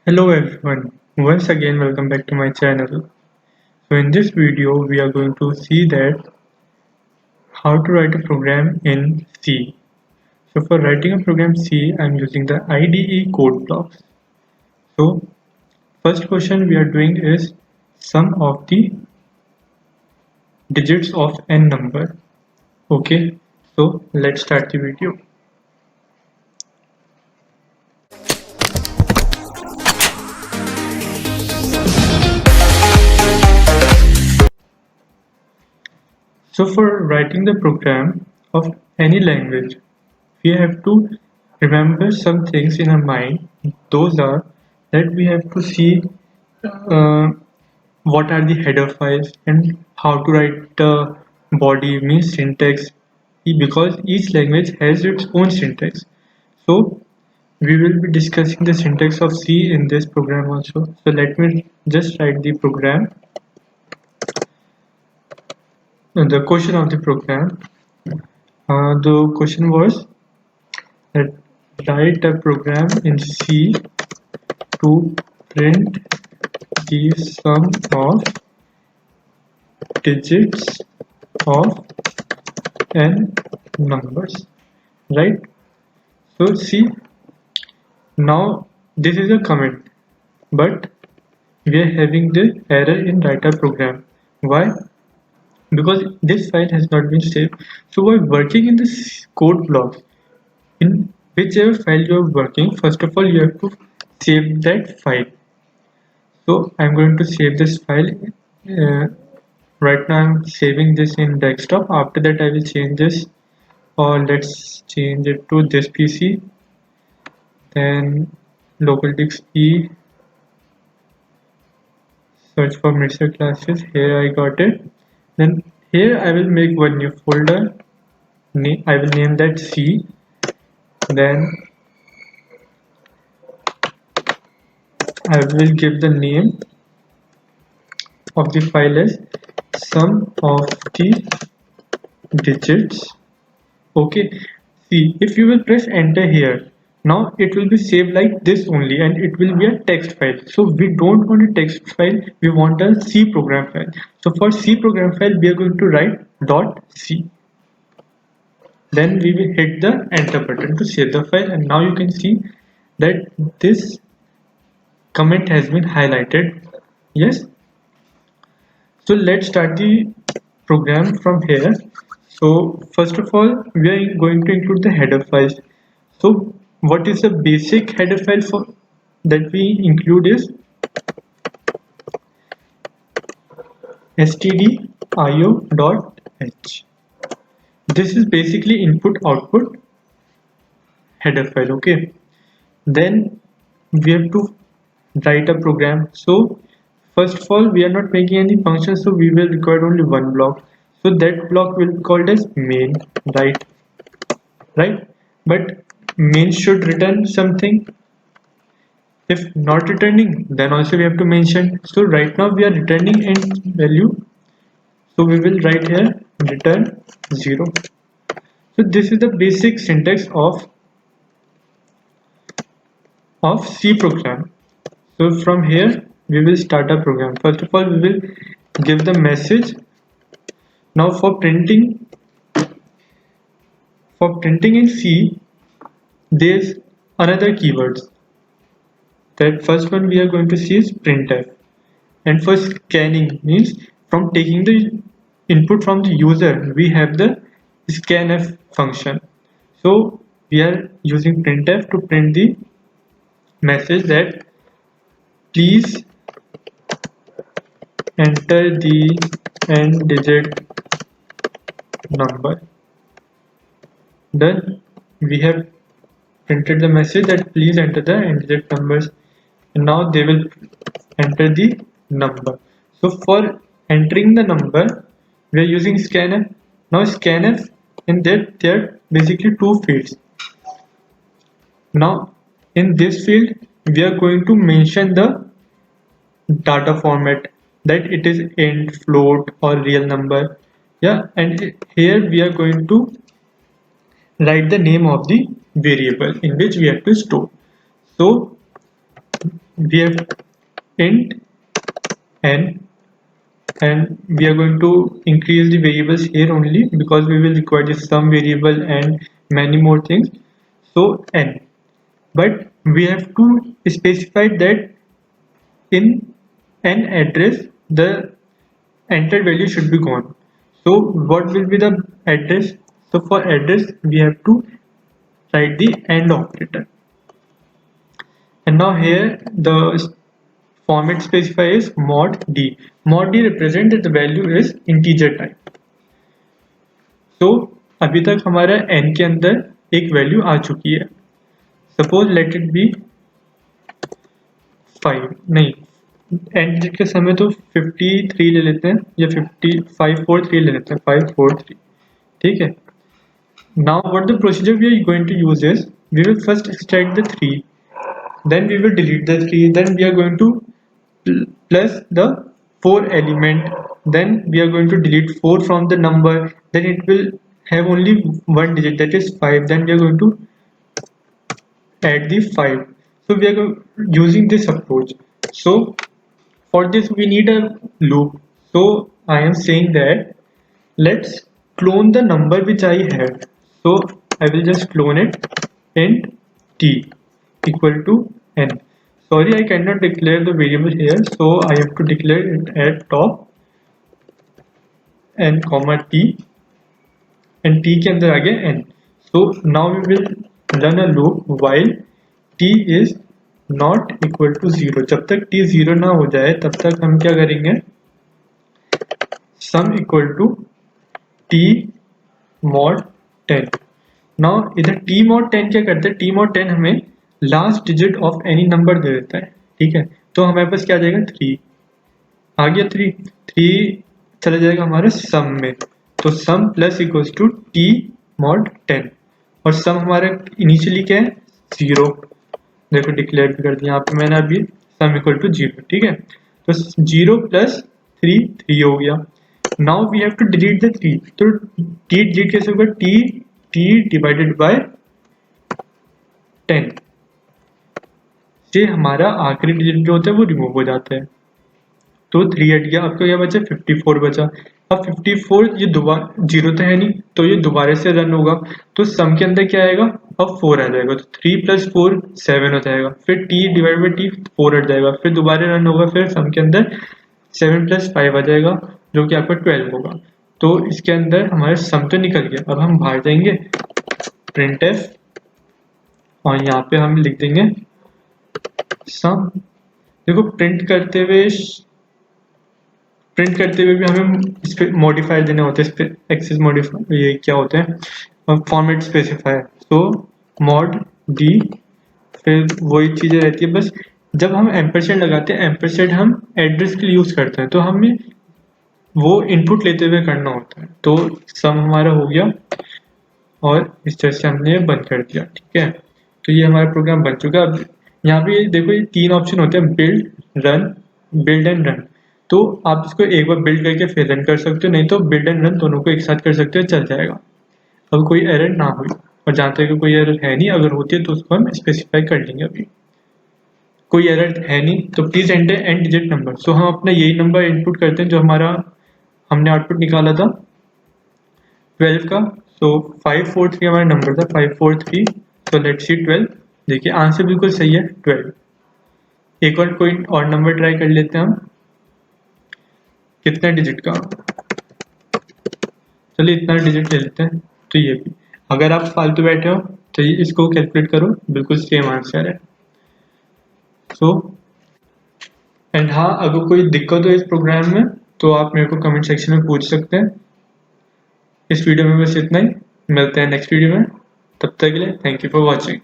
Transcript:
Hello everyone, once again welcome back to my channel. So in this video we are going to see that how to write a program in C. So for writing a program C I am using the IDE code blocks. So first question we are doing is sum of the digits of n number. Okay, so let's start the video. So for writing the program of any language, we have to remember some things in our mind. Those are that we have to see uh, what are the header files and how to write the body means syntax, because each language has its own syntax. So we will be discussing the syntax of C in this program also. So let me just write the program. The question of the program. The question was that write a program in C to print the sum of digits of n numbers, right? So see, now this is a comment, but we are having the error in writer program. Why? Because this file has not been saved. So while working in this code blocks, in whichever file you are working, first of all you have to save that file. So I'm going to save this file. uh, right now I'm saving this in desktop. After that I will change this, or let's change it to this PC, then local disk E, search for mixer classes. Here I got it. Then here I will make one new folder. I will name that C. Then I will give the name of the file as sum of the digits. Okay, see, if you will press enter here, now it will be saved like this only, and it will be a text file. So we don't want a text file, we want a C program file. So for C program file we are going to write .c. Then we will hit the enter button to save the file, and now you can see that this comment has been highlighted. Yes, so let's start the program from here. So first of all we are going to include the header files. So what is the basic header file for that we include is stdio.h. This is basically input output header file. Okay, then we have to write a program. So first of all we are not making any function, so we will require only one block. So that block will be called as main, right? But main should return something. If not returning, then also we have to mention. So right now we are returning int value, so we will write here return 0. So this is the basic syntax of C program. So from here we will start a program. First of all we will give the message. Now for printing in C there's another keywords. That first one we are going to see is printf. And for scanning means from taking the input from the user, we have the scanf function. So we are using printf to print the message that please enter the n digit number. Then we have printed the message that please enter the n digit numbers, and now they will enter the number. So for entering the number we are using scanf. Now scanf, in that there are basically two fields. Now in this field we are going to mention the data format, that it is int, float or real number. Yeah, and here we are going to write the name of the variable in which we have to store. So we have int n, and we are going to increase the variables here only because we will require the sum variable and many more things. So n, but we have to specify that in n address the entered value should be gone. So what will be the address? So for address we have to write the AND operator, and now here the format specifier is mod d. Mod d represent that the value is integer type. So अभी तक हमारा n के अंदर एक value आ चुकी है. Suppose let it be 5, नहीं n digit के समय तो 53 ले लेते हैं या 543 ले लेते हैं, 543. ठीक है. Now what the procedure we are going to use is, we will first extract the 3, then we will delete the 3, then we are going to plus the 4 element, then we are going to delete 4 from the number, then it will have only one digit, that is 5, then we are going to add the 5. So we are using this approach. So for this we need a loop. So I am saying that let's clone the number which I have. So I will just clone it int t equal to n. Sorry, I cannot declare the variable here, so I have to declare it at top n comma t, and t के अंदर आ गया n. So now we will run a loop while t is not equal to 0. जब तक t 0 ना हो जाए तब तक हम क्या करेंगे, sum equal to t mod 10. Now इधर t mod 10 क्या करता है, t mod 10 हमें last digit of any number दे देता है. ठीक है, तो हमारे पास क्या आ जाएगा, 3 आ गया. 3 चला जाएगा हमारे सम में, तो sum plus equals to T mod 10, और सम हमारा इनिशियली क्या है, 0. देखो डिक्लेयर भी कर दिया यहाँ पे मैंने अभी, सम इक्वल टू 0. ठीक है, तो 0 प्लस 3 हो गया. Now we have to delete the 3. तो टी डिलीट कैसे होगा, टी डिवाइडेड बाय 10 से हमारा आखिरी डिजिट जो होता है वो रिमूव हो जाता है. तो 3 हट गया, आपको क्या बचा, 54 बचा. अब 54 ये दोबारा 0 तो है नहीं, तो ये दोबारा से रन होगा, तो सम के अंदर क्या आएगा, अब 4 आ जाएगा, तो 3 प्लस 4 7 हो जाएगा. फिर t डिवाइड बाई टी 4 हट जाएगा, फिर दोबारा रन होगा, फिर सम के अंदर 7 प्लस 5 आ जाएगा जो कि आपका 12 होगा. तो इसके अंदर हमारा सम तो निकल गया. अब हम बाहर जाएंगे printf, और यहाँ पे हम लिख देंगे सम. देखो प्रिंट करते हुए भी हमें इस पे मॉडिफायर देने होते हैं. इस पे एक्सेस मॉडिफायर, ये क्या होते हैं, फॉर्मेट स्पेसिफायर. तो मॉड डी, फिर वही चीज़ें रहती है, बस जब हम एम्परसेंड लगाते हैं, एम्परसेंड हम एड्रेस के लिए यूज़ करते हैं, तो हमें वो इनपुट लेते हुए करना होता है. तो सम हमारा हो गया, और इस तरह से हमने बंद कर दिया. ठीक है, तो ये हमारा प्रोग्राम बन चुका. अब यहाँ पे देखो ये 3 ऑप्शन होते हैं, बिल्ड एंड रन. तो आप इसको एक बार बिल्ड करके फिर रन कर सकते हो, नहीं तो बिल्ड एंड रन दोनों को एक साथ कर सकते हो, चल जाएगा. अब कोई एरर ना हुई, और जहाँ तक कोई एरर है नहीं, अगर होती है तो उसको हम स्पेसिफाई कर लेंगे. अभी कोई एरर है नहीं, तो please enter and digit number. So हम अपना यही नंबर इनपुट करते हैं जो हमने आउटपुट निकाला था 12 का. सो 543 हमारा नंबर था, 543. So let's see 12. देखिए आंसर बिल्कुल सही है, 12. एक और कोई और नंबर ट्राई कर लेते हैं हम, कितना डिजिट का, चलिए इतना डिजिट ले लेते हैं. तो ये भी, अगर आप फालतू बैठे हो तो ये इसको कैलकुलेट करो, बिल्कुल सेम आंसर है. सो एंड हाँ, अगर कोई दिक्कत हो इस प्रोग्राम में तो आप मेरे को कमेंट सेक्शन में पूछ सकते हैं. इस वीडियो में बस इतना ही, मिलते हैं नेक्स्ट वीडियो में. तब तक के लिए थैंक यू फॉर वॉचिंग.